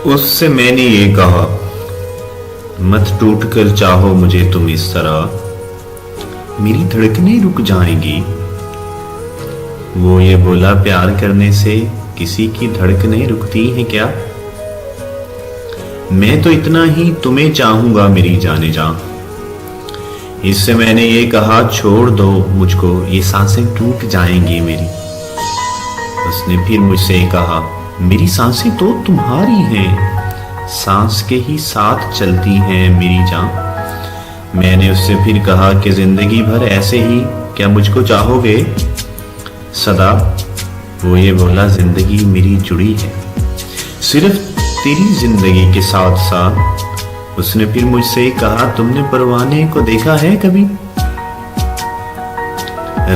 उससे मैंने ये कहा, मत टूट कर चाहो मुझे तुम इस तरह, मेरी धड़कनें रुक जाएंगी। वो ये बोला, प्यार करने से किसी की धड़कनें रुकती हैं क्या? मैं तो इतना ही तुम्हें चाहूंगा मेरी जाने जा। इससे मैंने ये कहा, छोड़ दो मुझको, ये सांसें टूट जाएंगी मेरी। उसने फिर मुझसे कहा, मेरी सांसें तो तुम्हारी हैं, सांस के ही साथ चलती हैं मेरी जान। मैंने उससे फिर कहा कि जिंदगी भर ऐसे ही क्या मुझको चाहोगे सदा? वो ये बोला, जिंदगी मेरी जुड़ी है सिर्फ तेरी जिंदगी के साथ साथ। उसने फिर मुझसे कहा, तुमने परवाने को देखा है कभी?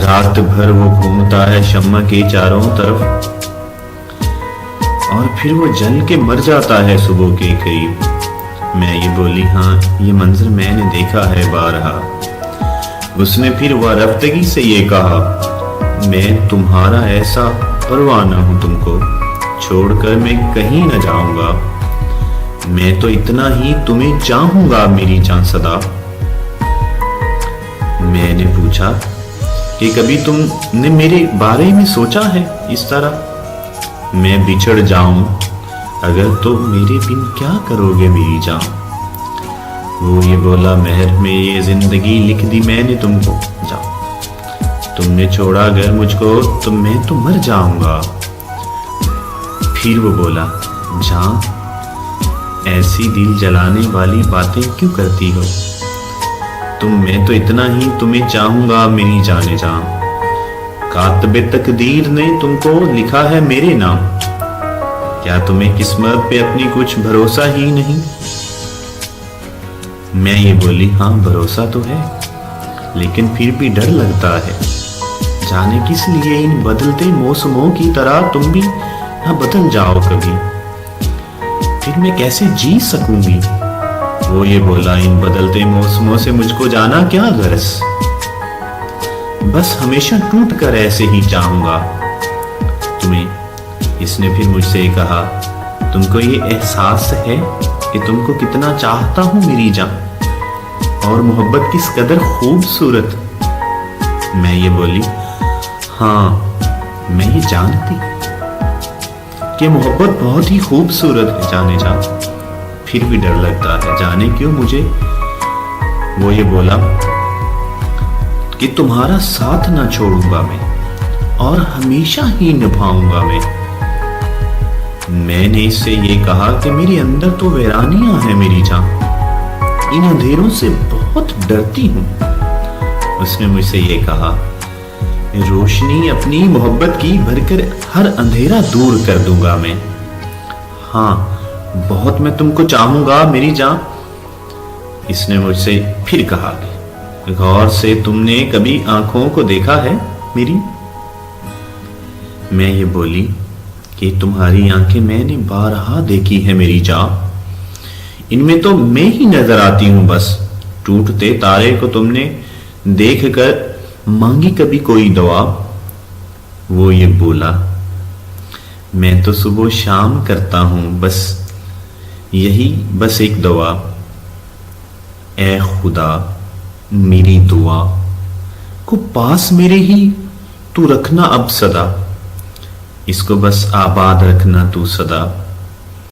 रात भर वो घूमता है शम्मा के चारों तरफ, और फिर वो जल के मर जाता है सुबह के करीब। मैं ये बोली, हाँ ये मंजर मैंने देखा है बारहा। उसने फिर वारफ्तगी से ये कहा, मैं तुम्हारा ऐसा परवाना हूं, तुमको छोड़कर मैं कहीं न जाऊंगा। मैं तो इतना ही तुम्हें चाहूंगा मेरी जान सदा। मैंने पूछा कि कभी तुमने मेरे बारे में सोचा है इस तरह, मैं बिछड़ जाऊं अगर तो मेरे बिन क्या करोगे मेरी जान? वो ये बोला, महर में ये जिंदगी लिख दी मैंने तुमको जाओ, तुमने छोड़ा अगर मुझको तो मैं तो मर जाऊंगा। फिर वो बोला, जान ऐसी दिल जलाने वाली बातें क्यों करती हो तुम? मैं तो इतना ही तुम्हें चाहूंगा मेरी जाने जान। कातबे तकदीर ने तुमको लिखा है मेरे नाम, क्या तुम्हें किस्मत पे अपनी कुछ भरोसा ही नहीं? मैं ये बोली, हाँ भरोसा तो है, लेकिन फिर भी डर लगता है, जाने किस लिए इन बदलते मौसमों की तरह तुम भी ना बदल जाओ कभी, फिर मैं कैसे जी सकूंगी? वो ये बोला, इन बदलते मौसमों से मुझको जाना क्या गरज, बस हमेशा टूट कर ऐसे ही चाहूंगा तुम्हें। इसने फिर मुझसे कहा, तुमको ये एहसास है कि तुमको कितना चाहता हूं मेरी जान, और मोहब्बत किस कदर खूबसूरत? मैं ये बोली, हाँ मैं ये जानती कि मोहब्बत बहुत ही खूबसूरत है जाने जा, फिर भी डर लगता है, जाने क्यों मुझे? वो ये बोला कि तुम्हारा साथ ना छोड़ूंगा मैं, और हमेशा ही निभाऊंगा मैं। मैंने इससे ये कहा कि मेरे अंदर तो वीरानियां हैं मेरी जान, इन अंधेरों से बहुत डरती हूं। उसने मुझसे ये कहा, रोशनी अपनी मोहब्बत की भरकर हर अंधेरा दूर कर दूंगा मैं। हाँ बहुत मैं तुमको चाहूंगा मेरी जान। इसने मुझसे फिर कहा, गौर से तुमने कभी आंखों को देखा है मेरी? मैं ये बोली कि तुम्हारी आंखें मैंने बारहा देखी है मेरी जान, इनमें तो मैं ही नजर आती हूं बस। टूटते तारे को तुमने देख कर मांगी कभी कोई दुआ? वो ये बोला, मैं तो सुबह शाम करता हूं बस यही, बस एक दुआ, ए खुदा मेरी दुआ को पास मेरे ही तू रखना अब सदा, इसको बस आबाद रखना तू सदा।